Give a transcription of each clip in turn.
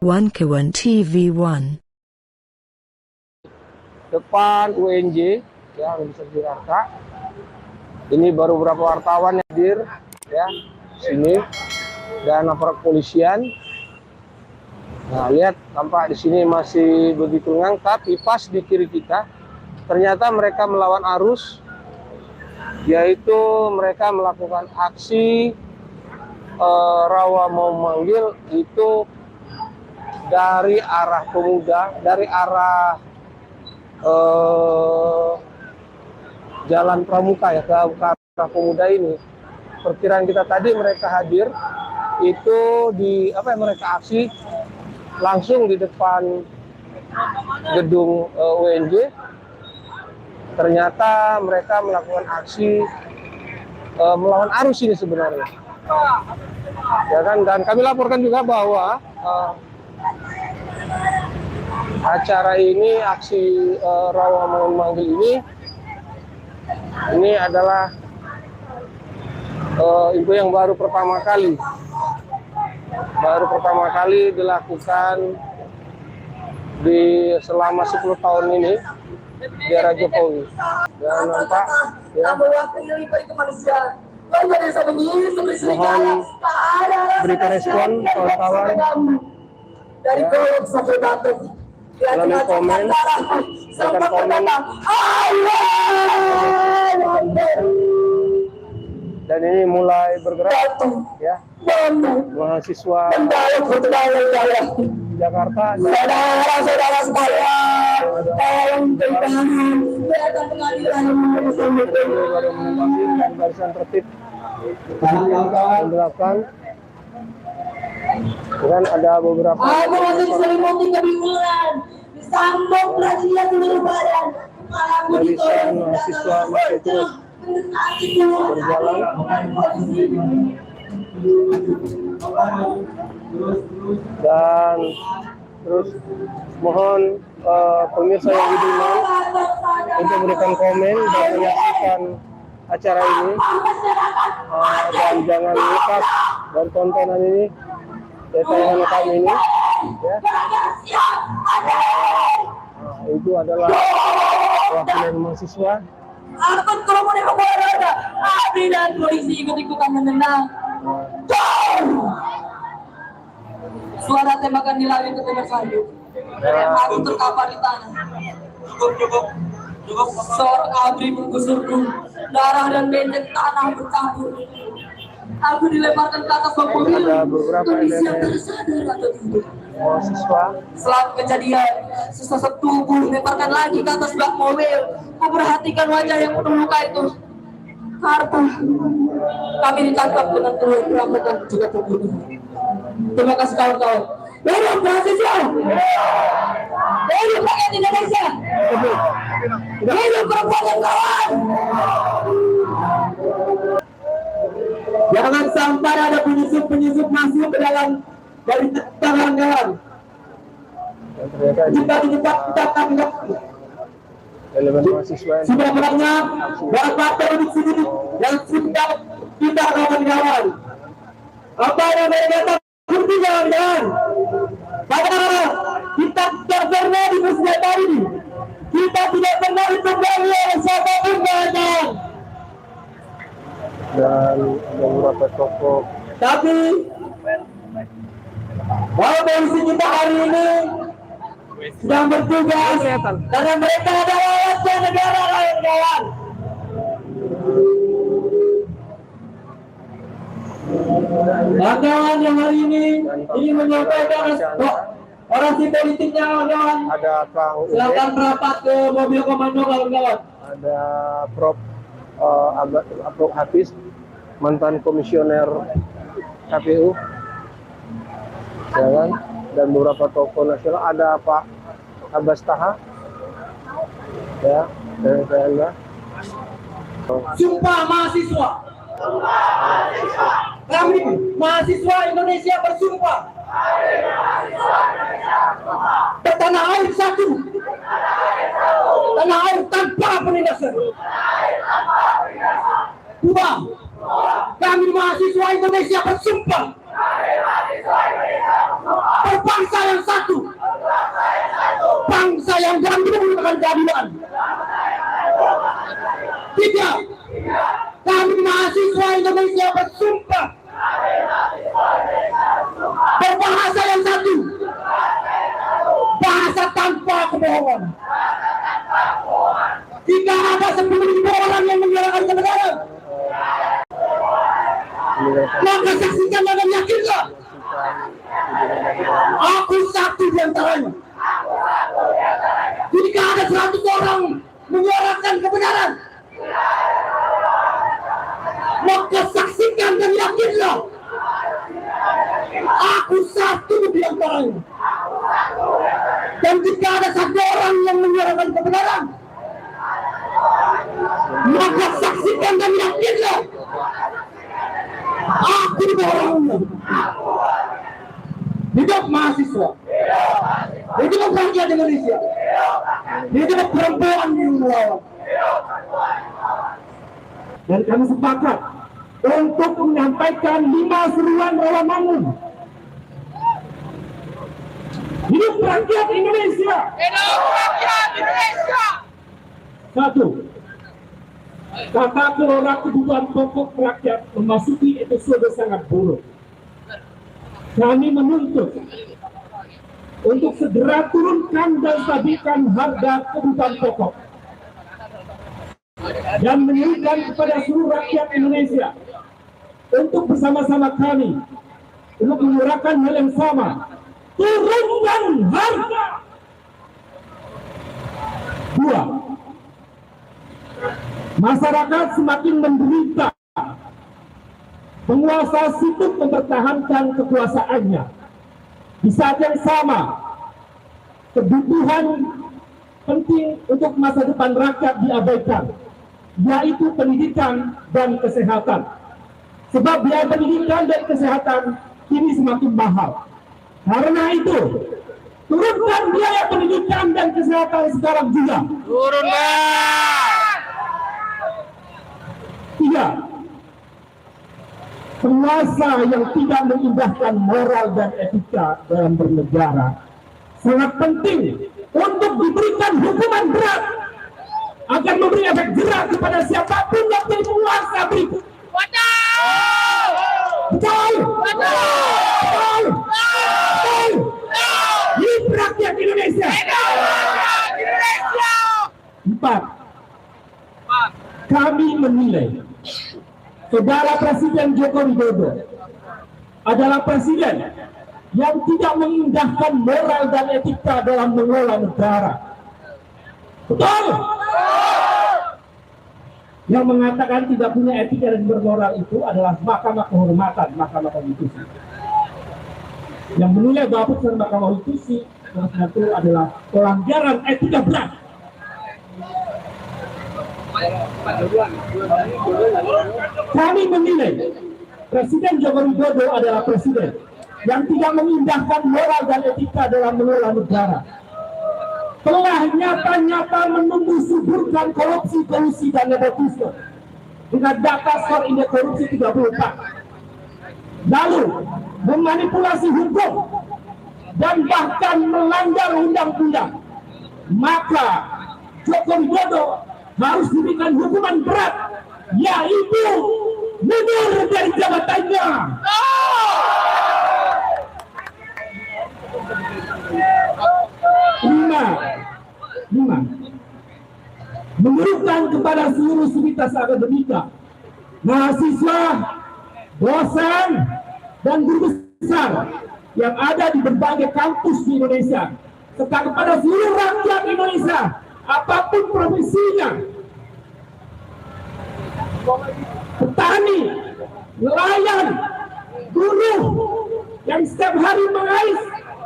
Wankawan TV1. Depan UNJ ya, Universitas Jakarta. Ini baru beberapa wartawan yang hadir ya sini dan aparat polisian. Nah, lihat tampak di sini masih begitu lengang, tapi pas di kiri kita ternyata mereka melawan arus, yaitu mereka melakukan aksi rawa mau manggil itu dari arah pemuda, dari arah Jalan Pramuka ya, ke arah pemuda ini. Perkiraan kita tadi mereka hadir itu di mereka aksi langsung di depan gedung UNJ. Ternyata mereka melakukan aksi melawan arus ini sebenarnya. Ya kan, dan kami laporkan juga bahwa acara ini, aksi rawa mau manggil ini adalah info yang baru pertama kali dilakukan selama 10 tahun ini di era Jokowi. Dan nampak ya, mohon berikan respon kawan-kawan dari kolom sampai batu. melalui komen, berikan komen. Dan ini mulai bergerak ya, mahasiswa Jakarta, saudara-saudara sekalian, tolong berikan pengadilan dan barisan tertib menerapkan. Dan ada beberapa aku masih diselimuti kebingungan, disambung razia seluruh badan, kepalaku barisan mahasiswa masih terus berjalan. Dan terus mohon pemirsa yang budiman untuk memberikan komen dan menyaksikan acara ini, dan jangan lepas dari tontonan ini, tayangan kami ini ya. Itu adalah perwakilan mahasiswa. Angkut kerumunan keluarga, ABRI dan polisi ikut-ikutan menendang. Suara tembakan dilalui ke tembak salju. Aku terkapar di tanah. Cukup. Seorang ABRI menggusurku. Darah dan becek tanah bercampur. Aku dilemparkan ke atas bak mobil. Kondisi yang tersadar atau tidak. Mahasiswa. Setelah kejadian, sesosok tubuh dilemparkan lagi ke atas bak mobil. Aku perhatikan wajah yang penuh luka itu. Karena kami ditangkap dengan tuduhan perampok dan juga terbunuh. Terima kasih kawan-kawan. Hidup mahasiswa! Hidup rakyat Indonesia! Hidup perempuan dan kawan! Jangan sampai ada penyusup masuk ke dalam dari kawan-kawan. Jika dicepat kita tangkap. Elemen mahasiswa Sudah banyak berapa duduk sini yang sudah kita kawan-kawan. Apa yang mereka takut jangan-jangan. Karena kita tidak pernah dipersenjatai ini. Kita tidak pernah ditunggangi oleh siapapun jangan-jangan. Dan beberapa tokoh. Tapi bahwa polisi kita hari ini sedang bertugas karena mereka adalah warga negara kawan-kawan. Kawan-kawan yang hari ini ingin menyampaikan orasi politiknya kawan-kawan. Ada Kang Ubed, Silakan merapat ke mobil komando kawan-kawan. ada Prof. Abdul Hafiz, mantan komisioner KPU, ya kan? Dan beberapa tokoh nasional, ada Pak Abbas Taha, ya, dan Sumpah mahasiswa. Kami mahasiswa Indonesia bersumpah. Tanah air satu. Tanah air tanpa penindasan. Dua. Kami mahasiswa Indonesia bersumpah. bangsa yang satu, bangsa yang gandrung dengan keadilan. 3. Kami mahasiswa Indonesia bersumpah berbahasa yang satu, bahasa tanpa kebohongan. Jika ada 10.000 orang yang menyerahkan negara, maka saksikan dan yakinlah, aku satu di antaranya. Jika ada 100 orang menyuarakan kebenaran, maka saksikan dan yakinlah, aku satu di antaranya. Dan jika ada 1 orang yang menyuarakan kebenaran, maka saksikan dan yakinlah, aku orangnya. Hidup mahasiswa, hidup rakyat Indonesia, hidup perempuan yang melawan. Dan kami sepakat untuk menyampaikan 5 seruan Rawamangun. Hidup rakyat Indonesia. Hidup rakyat Indonesia. 1. Tata kelola kebutuhan pokok rakyat memasuki episode sangat buruk. Kami menuntut untuk segera turunkan dan stabilkan harga kebutuhan pokok dan menyerukan kepada seluruh rakyat Indonesia untuk bersama-sama kami untuk menyuarakan hal yang sama, turunkan harga. 2. Masyarakat semakin menderita. Penguasa sibuk mempertahankan kekuasaannya. Di saat yang sama, kebutuhan penting untuk masa depan rakyat diabaikan, yaitu pendidikan dan kesehatan. Sebab biaya pendidikan dan kesehatan kini semakin mahal. Karena itu, turunkan biaya pendidikan dan kesehatan sekarang juga. Turunkan. 3. Penguasa yang tidak mengindahkan moral dan etika dalam bernegara sangat penting untuk diberikan hukuman berat agar memberi efek jerak kepada siapapun yang menjadi penguasa berikut. Betul. Hidup rakyat Indonesia. 4. Kami menilai Saudara Presiden Joko Widodo adalah presiden yang tidak mengindahkan moral dan etika dalam mengelola negara. Betul? Yang mengatakan tidak punya etika dan bermoral itu adalah Mahkamah Kehormatan, Mahkamah Konstitusi. Yang menilai bahwa putusan Mahkamah Konstitusi itu adalah pelanggaran etika berat. Kami menilai Presiden Joko Widodo adalah presiden yang tidak mengindahkan moral dan etika dalam mengelola negara. Telah nyata-nyata menumbuh suburkan korupsi, kolusi, dan nepotisme dengan data skor indeks korupsi 34. Lalu memanipulasi hukum dan bahkan melanggar undang-undang. Maka Joko Widodo harus diberikan hukuman berat, yaitu mundur dari jabatannya. Lima, menyerukan kepada seluruh sivitas akademika, mahasiswa, dosen, dan guru besar yang ada di berbagai kampus di Indonesia, serta kepada seluruh rakyat Indonesia, apapun profesinya, petani, nelayan, buruh yang setiap hari mengais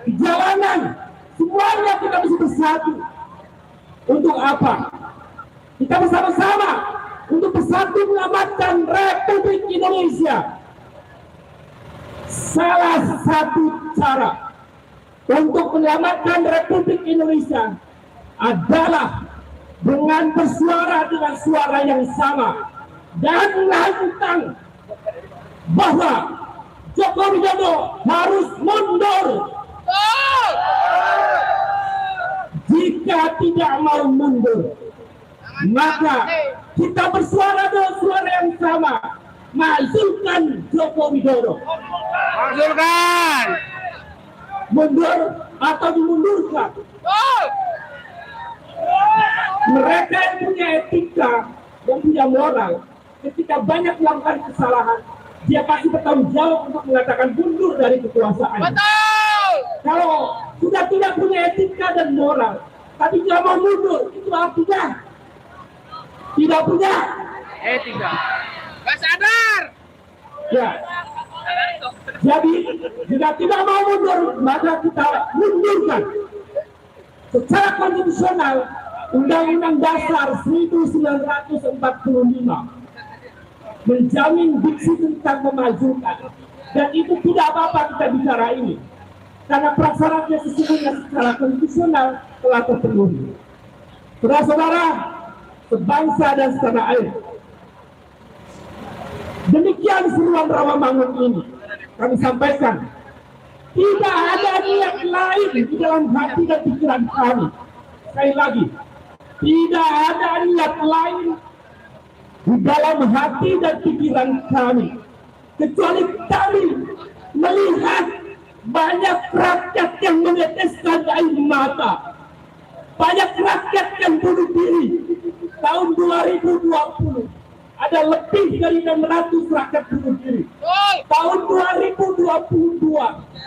di jalanan, semuanya kita mesti bersatu. Untuk apa? Kita bersama-sama untuk bersatu menyelamatkan Republik Indonesia. Salah satu cara untuk menyelamatkan Republik Indonesia adalah dengan bersuara dengan suara yang sama dan lantang bahwa Joko Widodo harus mundur Jika tidak mau mundur, maka kita bersuara dengan suara yang sama. Majukan Joko Widodo. Majukan. Mundur atau dimundurkan. Mereka yang punya etika, yang punya moral, ketika banyak melakukan kesalahan, dia pasti bertanggung jawab untuk mengatakan mundur dari kekuasaan. Betul. Kalau sudah tidak punya etika dan moral, tapi tidak mau mundur, itu artinya tidak punya Etika. Gak sadar. ya. Jadi jika tidak mau mundur, maka kita mundurkan. Secara konstitusional, Undang-Undang Dasar 1945 menjamin diksi tentang memajukan, dan itu tidak apa-apa kita bicara ini, karena prasyaratnya sesungguhnya secara konstitusional telah terpenuhi. Saudara-saudara, sebangsa dan setanah air, demikian seruan Rawamangun ini kami sampaikan. Tidak ada niat lain di dalam hati dan pikiran kami. Sekali lagi, tidak ada niat lain di dalam hati dan pikiran kami, kecuali kami melihat banyak rakyat yang meneteskan air mata, banyak rakyat yang bunuh diri. Tahun 2020 ada lebih dari 600 rakyat bunuh diri. Tahun 2022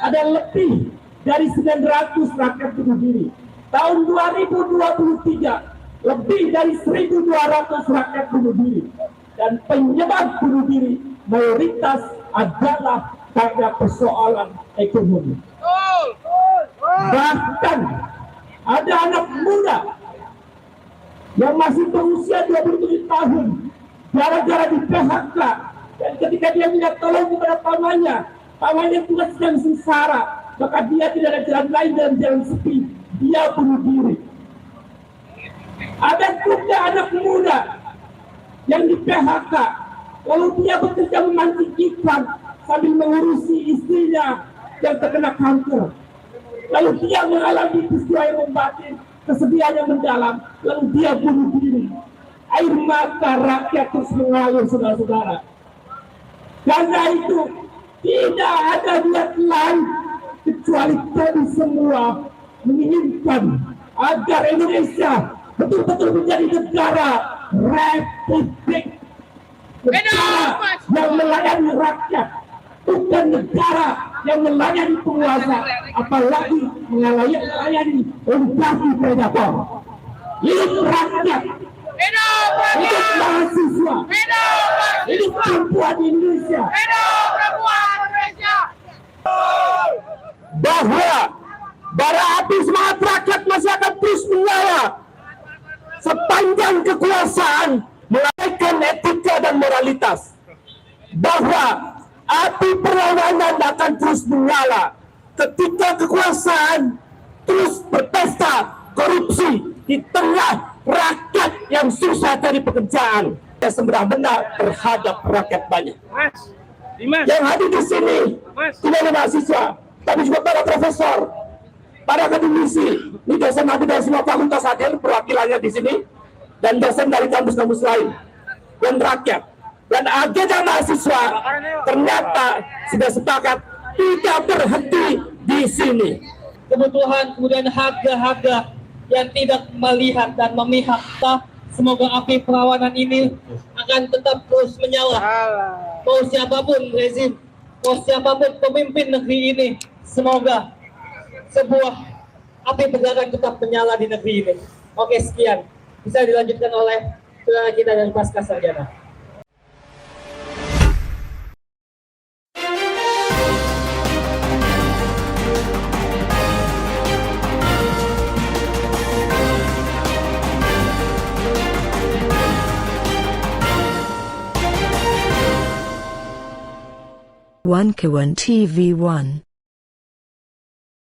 ada lebih dari 900 rakyat bunuh diri. Tahun 2023 lebih dari 1.200 rakyat bunuh diri. Dan penyebab bunuh diri mayoritas adalah karena persoalan ekonomi. Bahkan ada anak muda yang masih berusia 27 tahun gara-gara di PHK, dan ketika dia minta tolong kepada pamannya juga sedang sengsara, maka dia tidak ada jalan lain dalam jalan sepi, dia bunuh diri. Ada juga anak muda yang di PHK, lalu dia bekerja memancing ikan sambil mengurusi istrinya yang terkena kanker. Lalu dia mengalami peristiwa yang membatin, kesedihan yang mendalam, lalu dia bunuh diri. Air mata rakyat terus mengalir, saudara-saudara. Karena itu tidak ada niat lain kecuali kami semua menginginkan agar Indonesia betul-betul menjadi negara republik, negara yang melayani rakyat, bukan negara yang melayani penguasa, apalagi melayani oligarki predator. Hidup rakyat, hidup mahasiswa, hidup perempuan Indonesia. Bahwa bara api semangat rakyat masih akan terus menyala sepanjang kekuasaan melahirkan etika dan moralitas. Bahwa api perlawanan akan terus menyala ketika kekuasaan terus berpesta korupsi di tengah rakyat yang susah cari pekerjaan yang semena-mena terhadap rakyat banyak. Yang hadir di sini tidak hanya mahasiswa, tapi juga para profesor, para akademisi, ini dosen hadir dari semua fakultas hadir perwakilannya di sini, dan dosen dari kampus-kampus lain, dan rakyat. Dan agenda mahasiswa ternyata sudah sepakat tidak berhenti di sini. Kebutuhan, kemudian harga-harga yang tidak melihat dan memihak. Semoga api perlawanan ini akan tetap terus menyala. Mau siapapun rezim, mau siapapun pemimpin negeri ini, semoga sebuah api perlawanan tetap menyala di negeri ini. Oke, sekian. Bisa dilanjutkan oleh saudara kita dari Pasca Sarjana. One Kawan TV 1